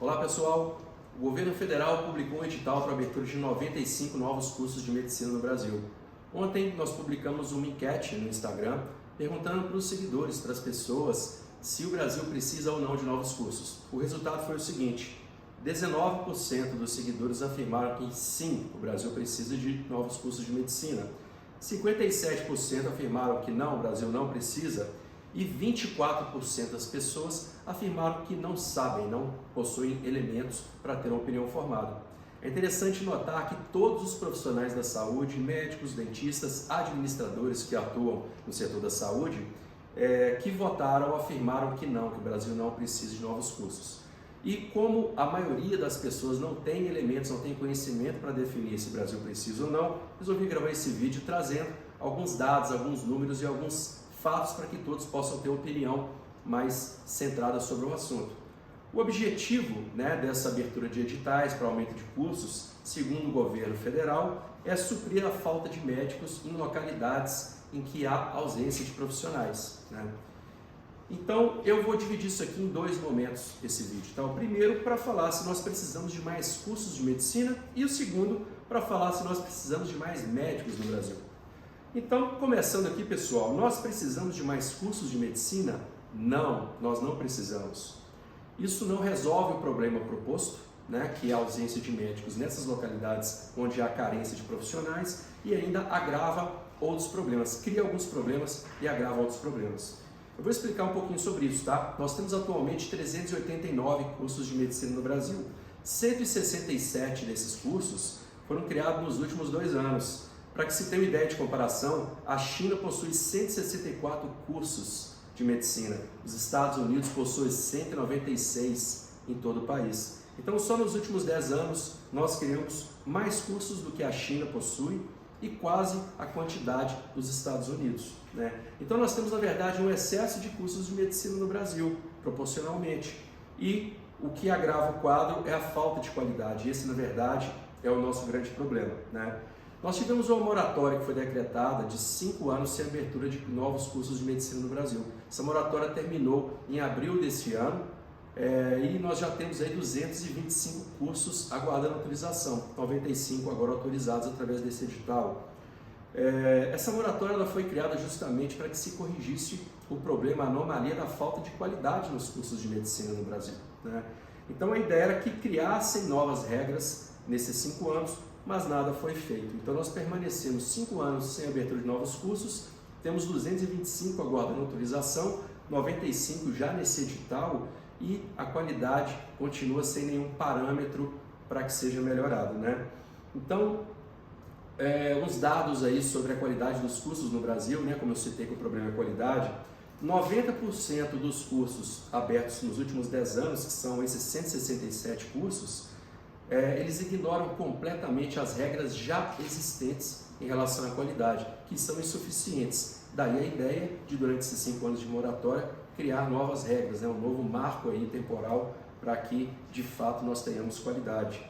Olá pessoal, o governo federal publicou um edital para a abertura de 95 novos cursos de medicina no Brasil. Ontem nós publicamos uma enquete no Instagram perguntando para os seguidores, para as pessoas, se o Brasil precisa ou não de novos cursos. O resultado foi o seguinte: 19% dos seguidores afirmaram que sim, o Brasil precisa de novos cursos de medicina. 57% afirmaram que não, o Brasil não precisa. E 24% das pessoas afirmaram que não sabem, não possuem elementos para ter uma opinião formada. É interessante notar que todos os profissionais da saúde, médicos, dentistas, administradores que atuam no setor da saúde, que votaram, afirmaram que não, que o Brasil não precisa de novos cursos. E como a maioria das pessoas não tem elementos, não tem conhecimento para definir se o Brasil precisa ou não, resolvi gravar esse vídeo trazendo alguns dados, alguns números e alguns fatos para que todos possam ter uma opinião mais centrada sobre o assunto. O objetivo dessa abertura de editais para aumento de cursos, segundo o governo federal, é suprir a falta de médicos em localidades em que há ausência de profissionais. Então, eu vou dividir isso aqui em dois momentos, esse vídeo. Tá? O primeiro, para falar se nós precisamos de mais cursos de medicina, e o segundo, para falar se nós precisamos de mais médicos no Brasil. Então, começando aqui, pessoal, nós precisamos de mais cursos de medicina? Não, nós não precisamos. Isso não resolve o problema proposto, que é a ausência de médicos nessas localidades onde há carência de profissionais, e ainda agrava outros problemas, cria alguns problemas e agrava outros problemas. Eu vou explicar um pouquinho sobre isso, tá? Nós temos atualmente 389 cursos de medicina no Brasil. 167 desses cursos foram criados nos últimos 2 anos. Para que se tenha uma ideia de comparação, a China possui 164 cursos de medicina. Os Estados Unidos possuem 196 em todo o país. Então, só nos últimos 10 anos, nós criamos mais cursos do que a China possui e quase a quantidade dos Estados Unidos. Então, nós temos, na verdade, um excesso de cursos de medicina no Brasil, proporcionalmente. E o que agrava o quadro é a falta de qualidade. Esse, na verdade, é o nosso grande problema. Nós tivemos uma moratória que foi decretada de 5 anos sem abertura de novos cursos de medicina no Brasil. Essa moratória terminou em abril deste ano e nós já temos aí 225 cursos aguardando autorização, 95 agora autorizados através desse edital. Essa moratória ela foi criada justamente para que se corrigisse o problema, a anomalia da falta de qualidade nos cursos de medicina no Brasil. Então a ideia era que criassem novas regras nesses 5 anos, mas nada foi feito. Então nós permanecemos 5 anos sem abertura de novos cursos, temos 225 aguardando autorização, 95 já nesse edital e a qualidade continua sem nenhum parâmetro para que seja melhorado. Então, uns dados aí sobre a qualidade dos cursos no Brasil, como eu citei que o problema é a qualidade, 90% dos cursos abertos nos últimos 10 anos, que são esses 167 cursos, eles ignoram completamente as regras já existentes em relação à qualidade, que são insuficientes. Daí a ideia de, durante esses 5 anos de moratória, criar novas regras, um novo marco aí temporal para que, de fato, nós tenhamos qualidade.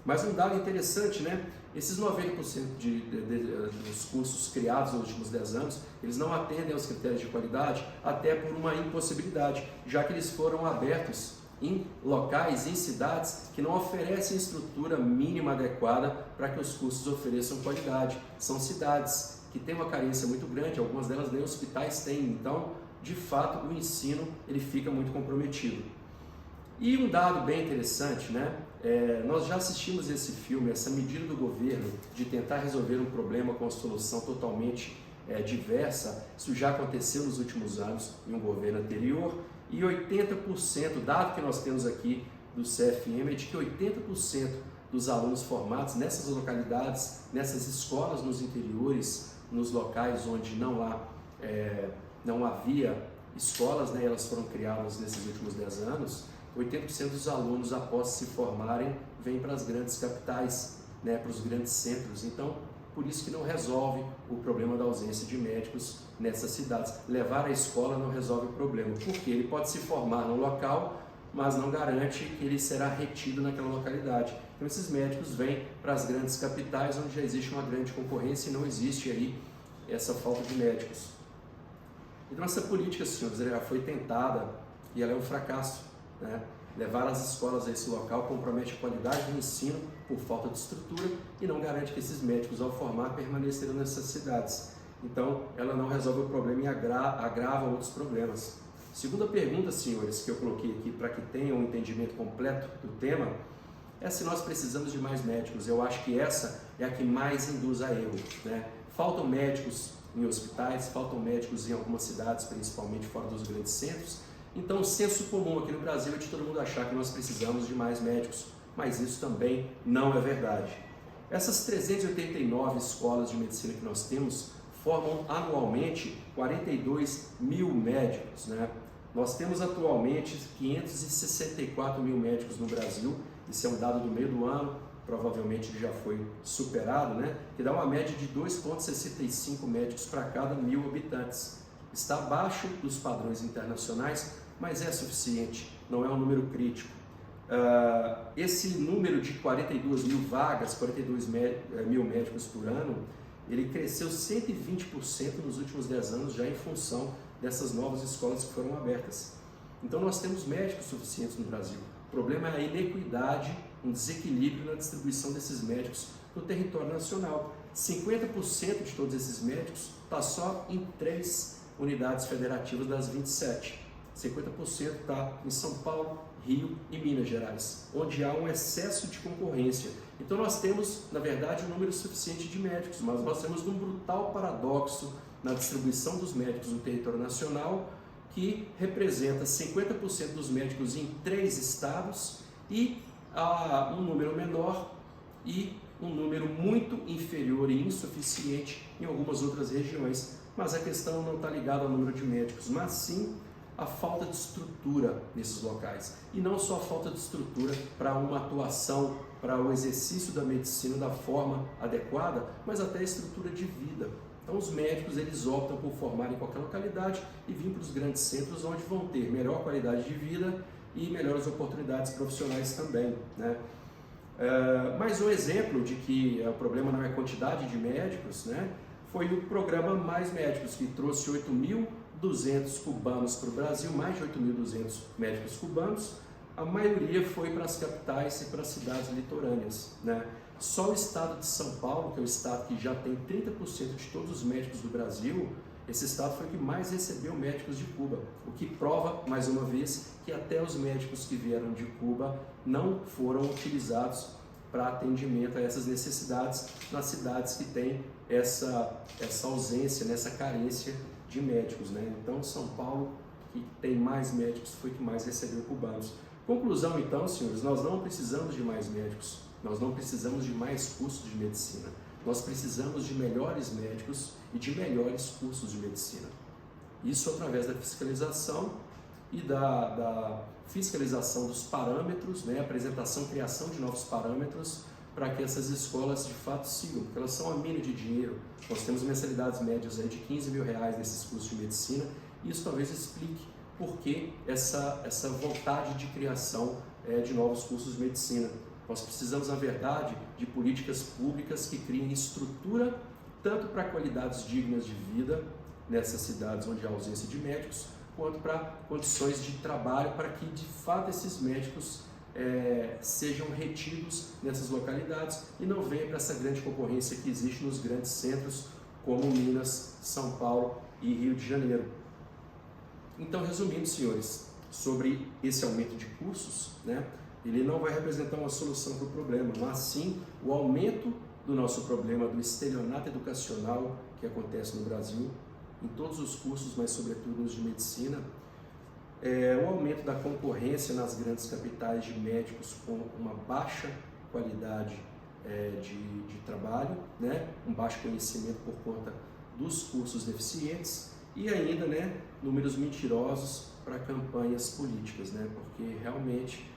Mas um dado interessante, esses 90% dos cursos criados nos últimos 10 anos, eles não atendem aos critérios de qualidade, até por uma impossibilidade, já que eles foram abertos em locais, em cidades que não oferecem estrutura mínima adequada para que os cursos ofereçam qualidade. São cidades que têm uma carência muito grande, algumas delas nem hospitais têm, então, de fato, o ensino ele fica muito comprometido. E um dado bem interessante, nós já assistimos esse filme, essa medida do governo de tentar resolver um problema com uma solução totalmente diversa. Isso já aconteceu nos últimos anos em um governo anterior. E 80%, dado que nós temos aqui do CFM, é de que 80% dos alunos formados nessas localidades, nessas escolas nos interiores, nos locais onde não havia escolas, elas foram criadas nesses últimos 10 anos, 80% dos alunos, após se formarem, vêm para as grandes capitais, para os grandes centros. Então, por isso que não resolve o problema da ausência de médicos nessas cidades. Levar a escola não resolve o problema, porque ele pode se formar no local, mas não garante que ele será retido naquela localidade. Então esses médicos vêm para as grandes capitais, onde já existe uma grande concorrência e não existe aí essa falta de médicos. Então essa política, senhores, ela foi tentada e ela é um fracasso. Levar as escolas a esse local compromete a qualidade do ensino por falta de estrutura e não garante que esses médicos, ao formar, permanecerão nessas cidades. Então, ela não resolve o problema e agrava outros problemas. Segunda pergunta, senhores, que eu coloquei aqui para que tenham um entendimento completo do tema, é se nós precisamos de mais médicos. Eu acho que essa é a que mais induz a erro, né? Faltam médicos em hospitais, faltam médicos em algumas cidades, principalmente fora dos grandes centros. Então, o senso comum aqui no Brasil é de todo mundo achar que nós precisamos de mais médicos, mas isso também não é verdade. Essas 389 escolas de medicina que nós temos formam anualmente 42 mil médicos, né? Nós temos atualmente 564 mil médicos no Brasil, isso é um dado do meio do ano, provavelmente já foi superado, né? Que dá uma média de 2,65 médicos para cada 1.000 habitantes. Está abaixo dos padrões internacionais, mas é suficiente, não é um número crítico. Esse número de 42 mil vagas, 42 mil médicos por ano, ele cresceu 120% nos últimos 10 anos já em função dessas novas escolas que foram abertas. Então nós temos médicos suficientes no Brasil. O problema é a inequidade, um desequilíbrio na distribuição desses médicos no território nacional. 50% de todos esses médicos está só em 3 unidades federativas das 27. 50% está em São Paulo, Rio e Minas Gerais, onde há um excesso de concorrência. Então nós temos, na verdade, um número suficiente de médicos, mas nós temos um brutal paradoxo na distribuição dos médicos no território nacional, que representa 50% dos médicos em 3 estados e um número menor e um número muito inferior e insuficiente em algumas outras regiões. Mas a questão não está ligada ao número de médicos, mas sim a falta de estrutura nesses locais. E não só a falta de estrutura para uma atuação, para o exercício da medicina da forma adequada, mas até a estrutura de vida. Então os médicos, eles optam por formar em qualquer localidade e vir para os grandes centros, onde vão ter melhor qualidade de vida e melhores oportunidades profissionais também, né? Mais um exemplo de que o problema não é a quantidade de médicos, né? Foi o programa Mais Médicos, que trouxe 8.200 cubanos para o Brasil, mais de 8.200 médicos cubanos. A maioria foi para as capitais e para as cidades litorâneas, né? Só o estado de São Paulo, que é o estado que já tem 30% de todos os médicos do Brasil, esse estado foi o que mais recebeu médicos de Cuba, o que prova, mais uma vez, que até os médicos que vieram de Cuba não foram utilizados para atendimento a essas necessidades nas cidades que têm essa ausência, essa carência de médicos, né? Então, São Paulo, que tem mais médicos, foi que mais recebeu cubanos. Conclusão, então, senhores, nós não precisamos de mais médicos, nós não precisamos de mais cursos de medicina, nós precisamos de melhores médicos e de melhores cursos de medicina. Isso através da fiscalização e da fiscalização dos parâmetros, né, apresentação, criação de novos parâmetros para que essas escolas de fato sigam, porque elas são a mina de dinheiro. Nós temos mensalidades médias aí de R$15 mil nesses cursos de medicina, e isso talvez explique por que essa vontade de criação de novos cursos de medicina. Nós precisamos, na verdade, de políticas públicas que criem estrutura tanto para qualidades dignas de vida nessas cidades onde há ausência de médicos, quanto para condições de trabalho para que, de fato, esses médicos sejam retidos nessas localidades e não venha para essa grande concorrência que existe nos grandes centros como Minas, São Paulo e Rio de Janeiro. Então, resumindo, senhores, sobre esse aumento de cursos, né, ele não vai representar uma solução para o problema, mas sim o aumento do nosso problema do estelionato educacional que acontece no Brasil, em todos os cursos, mas sobretudo os de medicina, o aumento da concorrência nas grandes capitais de médicos com uma baixa qualidade de trabalho, né, um baixo conhecimento por conta dos cursos deficientes e ainda, né, números mentirosos para campanhas políticas, né, porque realmente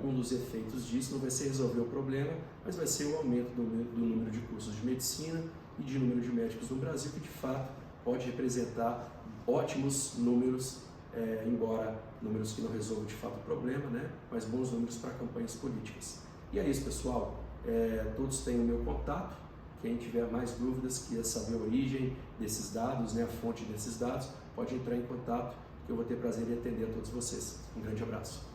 um dos efeitos disso não vai ser resolver o problema, mas vai ser o aumento do número de cursos de medicina e de número de médicos no Brasil, que de fato pode representar ótimos números, embora números que não resolvam de fato o problema, né? Mas bons números para campanhas políticas. E é isso, pessoal. Todos têm o meu contato. Quem tiver mais dúvidas, quiser saber a origem desses dados, né, a fonte desses dados, pode entrar em contato, que eu vou ter prazer em atender a todos vocês. Um grande abraço.